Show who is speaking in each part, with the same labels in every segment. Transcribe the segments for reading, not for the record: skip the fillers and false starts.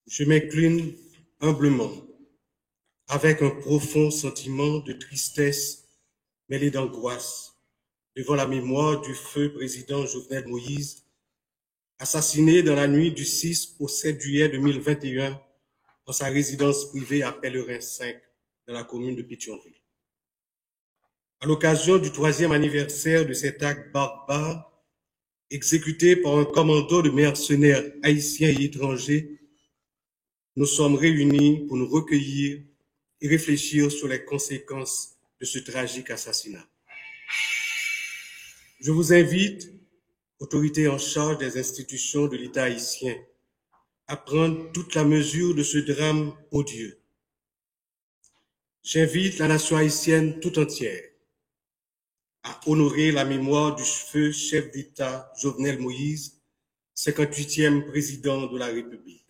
Speaker 1: Je m'incline humblement, avec un profond sentiment de tristesse mêlé d'angoisse, devant la mémoire du feu président Jovenel Moïse, assassiné dans la nuit du 6 au 7 juillet 2021 dans sa résidence privée à Pèlerin 5, dans la commune de Pétionville. À l'occasion du 3e anniversaire de cet acte barbare, exécuté par un commando de mercenaires haïtiens et étrangers, nous sommes réunis pour nous recueillir et réfléchir sur les conséquences de ce tragique assassinat. Je vous invite, autorités en charge des institutions de l'État haïtien, à prendre toute la mesure de ce drame odieux. J'invite la nation haïtienne tout entière à honorer la mémoire du feu chef d'État Jovenel Moïse, 58e président de la République.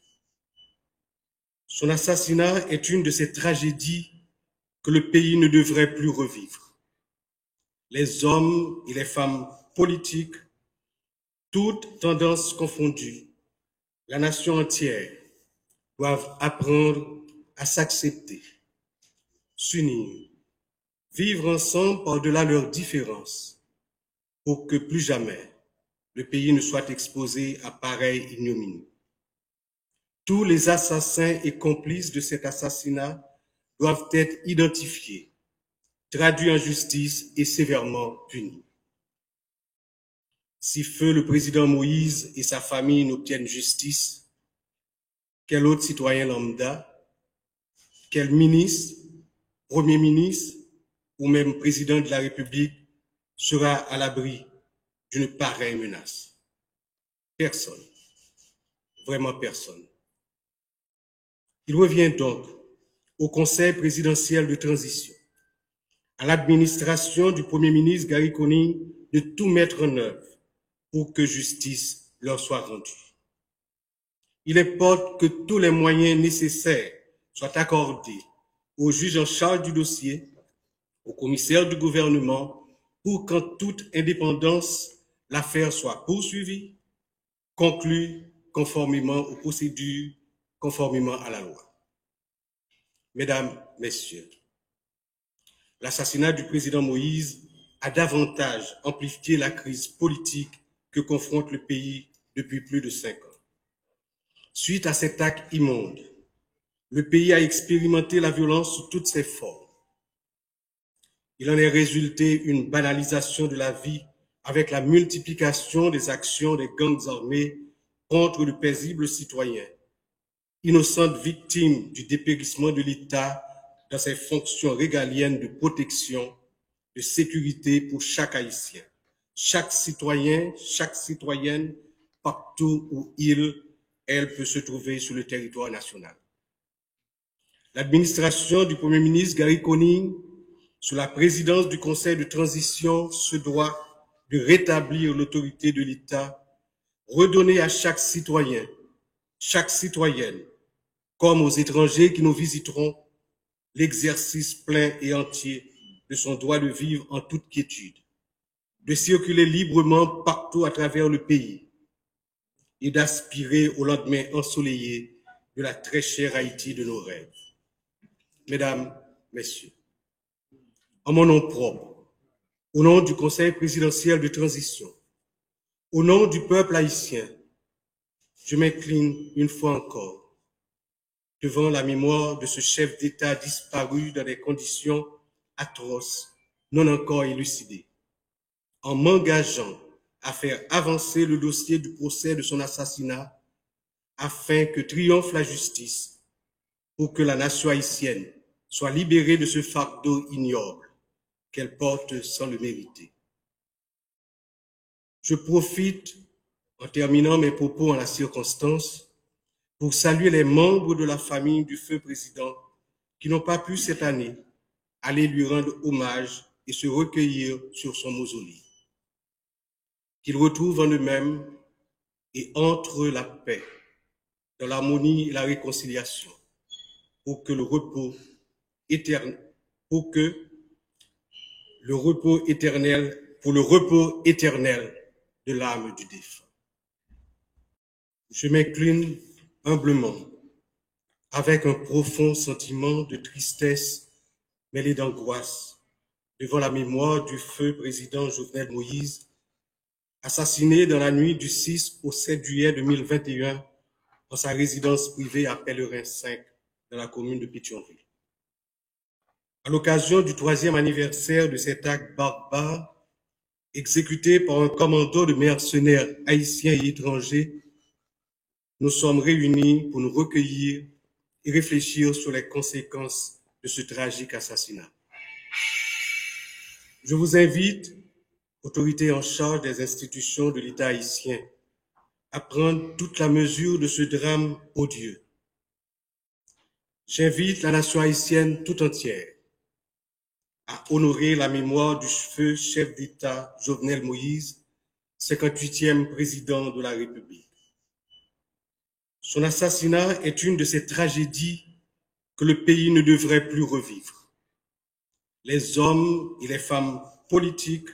Speaker 1: Son assassinat est une de ces tragédies que le pays ne devrait plus revivre. Les hommes et les femmes politiques, toutes tendances confondues, la nation entière doivent apprendre à s'accepter, s'unir, vivre ensemble par-delà leurs différences, pour que plus jamais le pays ne soit exposé à pareille ignominie. Tous les assassins et complices de cet assassinat doivent être identifiés, traduits en justice et sévèrement punis. Si feu le président Moïse et sa famille n'obtiennent justice, quel autre citoyen lambda, quel ministre, premier ministre ou même président de la République sera à l'abri d'une pareille menace? Personne, vraiment personne. Il revient donc au Conseil présidentiel de transition, à l'administration du Premier ministre Gary Conille de tout mettre en œuvre pour que justice leur soit rendue. Il importe que tous les moyens nécessaires soient accordés aux juges en charge du dossier, aux commissaires du gouvernement, pour qu'en toute indépendance, l'affaire soit poursuivie, conclue conformément aux procédures, conformément à la loi. Mesdames, Messieurs, l'assassinat du président Moïse a davantage amplifié la crise politique que confronte le pays depuis plus de 5 ans. Suite à cet acte immonde, le pays a expérimenté la violence sous toutes ses formes. Il en est résulté une banalisation de la vie avec la multiplication des actions des gangs armés contre de paisibles citoyens, innocentes victimes du dépérissement de l'État dans ses fonctions régaliennes de protection, de sécurité pour chaque Haïtien, chaque citoyen, chaque citoyenne, partout où elle peut se trouver sur le territoire national. L'administration du Premier ministre Gary Conille, sous la présidence du Conseil de transition, se doit de rétablir l'autorité de l'État, redonner à chaque citoyen, chaque citoyenne, comme aux étrangers qui nous visiteront, l'exercice plein et entier de son droit de vivre en toute quiétude, de circuler librement partout à travers le pays et d'aspirer au lendemain ensoleillé de la très chère Haïti de nos rêves. Mesdames, Messieurs, en mon nom propre, au nom du Conseil présidentiel de transition, au nom du peuple haïtien, je m'incline une fois encore devant la mémoire de ce chef d'État disparu dans des conditions atroces, non encore élucidées, en m'engageant à faire avancer le dossier du procès de son assassinat afin que triomphe la justice pour que la nation haïtienne soit libérée de ce fardeau ignoble qu'elle porte sans le mériter. Je profite, en terminant mes propos en la circonstance, pour saluer les membres de la famille du feu président qui n'ont pas pu cette année aller lui rendre hommage et se recueillir sur son mausolée. Qu'ils retrouvent en eux-mêmes et entre la paix, dans l'harmonie et la réconciliation, pour que le repos éternel de l'âme du défunt. Je m'incline humblement avec un profond sentiment de tristesse mêlé d'angoisse devant la mémoire du feu président Jovenel Moïse, assassiné dans la nuit du 6 au 7 juillet 2021 dans sa résidence privée à Pèlerin 5, dans la commune de Pétionville. À l'occasion du 3e anniversaire de cet acte barbare, exécuté par un commando de mercenaires haïtiens et étrangers, nous sommes réunis pour nous recueillir et réfléchir sur les conséquences de ce tragique assassinat. Je vous invite, autorités en charge des institutions de l'État haïtien, à prendre toute la mesure de ce drame odieux. J'invite la nation haïtienne tout entière à honorer la mémoire du feu chef d'État Jovenel Moïse, 58e président de la République. Son assassinat est une de ces tragédies que le pays ne devrait plus revivre. Les hommes et les femmes politiques,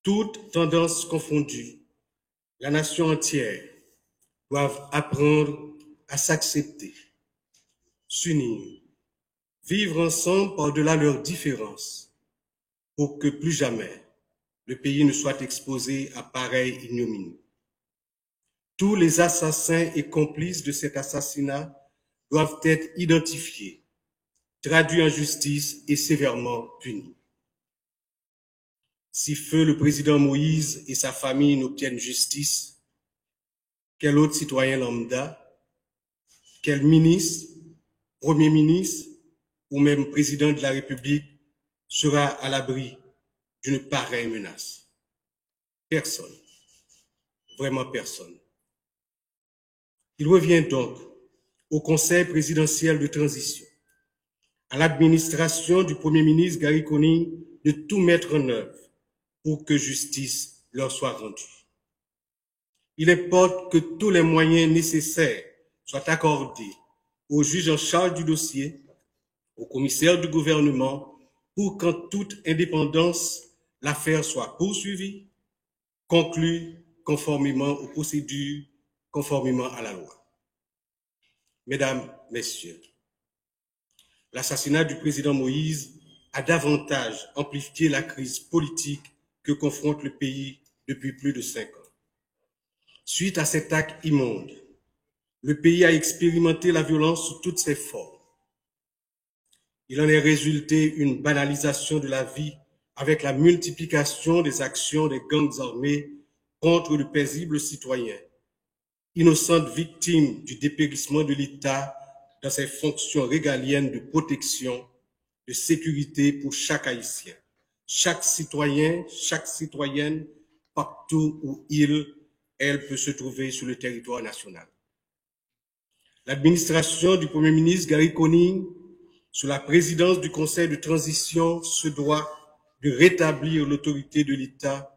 Speaker 1: toutes tendances confondues, la nation entière doivent apprendre à s'accepter, s'unir, vivre ensemble par-delà leurs différences, pour que plus jamais le pays ne soit exposé à pareille ignominie. Tous les assassins et complices de cet assassinat doivent être identifiés, traduits en justice et sévèrement punis. Si feu le président Moïse et sa famille n'obtiennent justice, quel autre citoyen lambda, quel ministre, premier ministre ou même président de la République sera à l'abri d'une pareille menace? Personne, vraiment personne. Il revient donc au Conseil présidentiel de transition, à l'administration du Premier ministre Gary Conille de tout mettre en œuvre pour que justice leur soit rendue. Il importe que tous les moyens nécessaires soient accordés aux juges en charge du dossier, aux commissaires du gouvernement, pour qu'en toute indépendance, l'affaire soit poursuivie, conclue conformément aux procédures, conformément à la loi. Mesdames, Messieurs, l'assassinat du président Moïse a davantage amplifié la crise politique que confronte le pays depuis plus de 5 ans. Suite à cet acte immonde, le pays a expérimenté la violence sous toutes ses formes. Il en est résulté une banalisation de la vie avec la multiplication des actions des gangs armés contre de paisibles citoyens, innocentes victimes du dépérissement de l'État dans ses fonctions régaliennes de protection, de sécurité pour chaque Haïtien, chaque citoyen, chaque citoyenne, partout où elle peut se trouver sur le territoire national. L'administration du Premier ministre Gary Conille, sous la présidence du Conseil de transition, se doit de rétablir l'autorité de l'État,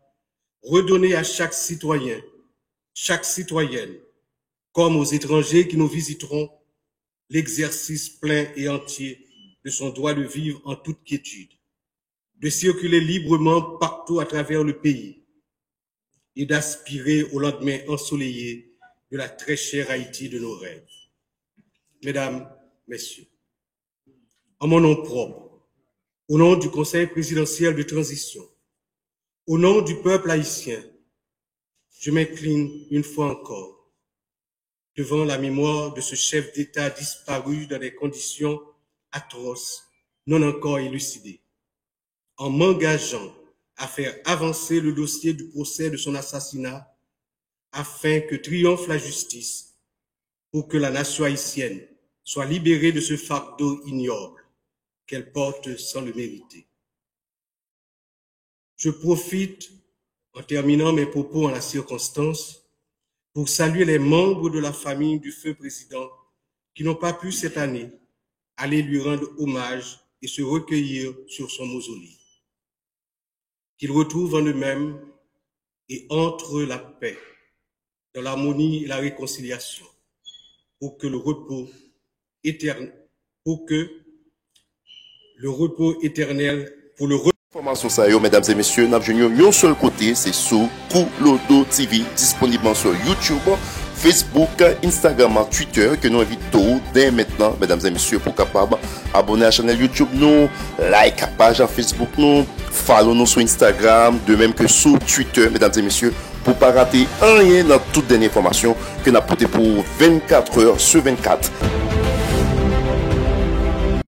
Speaker 1: redonner à chaque citoyen, chaque citoyenne, comme aux étrangers qui nous visiteront, l'exercice plein et entier de son droit de vivre en toute quiétude, de circuler librement partout à travers le pays et d'aspirer au lendemain ensoleillé de la très chère Haïti de nos rêves. Mesdames, Messieurs, en mon nom propre, au nom du Conseil présidentiel de transition, au nom du peuple haïtien, je m'incline une fois encore devant la mémoire de ce chef d'État disparu dans des conditions atroces, non encore élucidées, en m'engageant à faire avancer le dossier du procès de son assassinat afin que triomphe la justice pour que la nation haïtienne soit libérée de ce fardeau ignoble qu'elle porte sans le mériter. Je profite, en terminant mes propos en la circonstance, pour saluer les membres de la famille du feu président qui n'ont pas pu cette année aller lui rendre hommage et se recueillir sur son mausolée. Qu'ils retrouvent en eux-mêmes et entre la paix, dans l'harmonie et la réconciliation, pour que le repos éternel,
Speaker 2: Information ça yo, mesdames et messieurs, n'a un seul côté, c'est sous Koulodo TV, disponible sur YouTube, Facebook, Instagram, Twitter, que nous invitons dès maintenant, mesdames et messieurs, pour capable abonner à la chaîne YouTube nous, like la page à Facebook nous, follow nous sur Instagram, de même que sur Twitter, mesdames et messieurs, pour ne pas rater rien dans toute dernière information que nous avons portée pour 24 heures sur 24.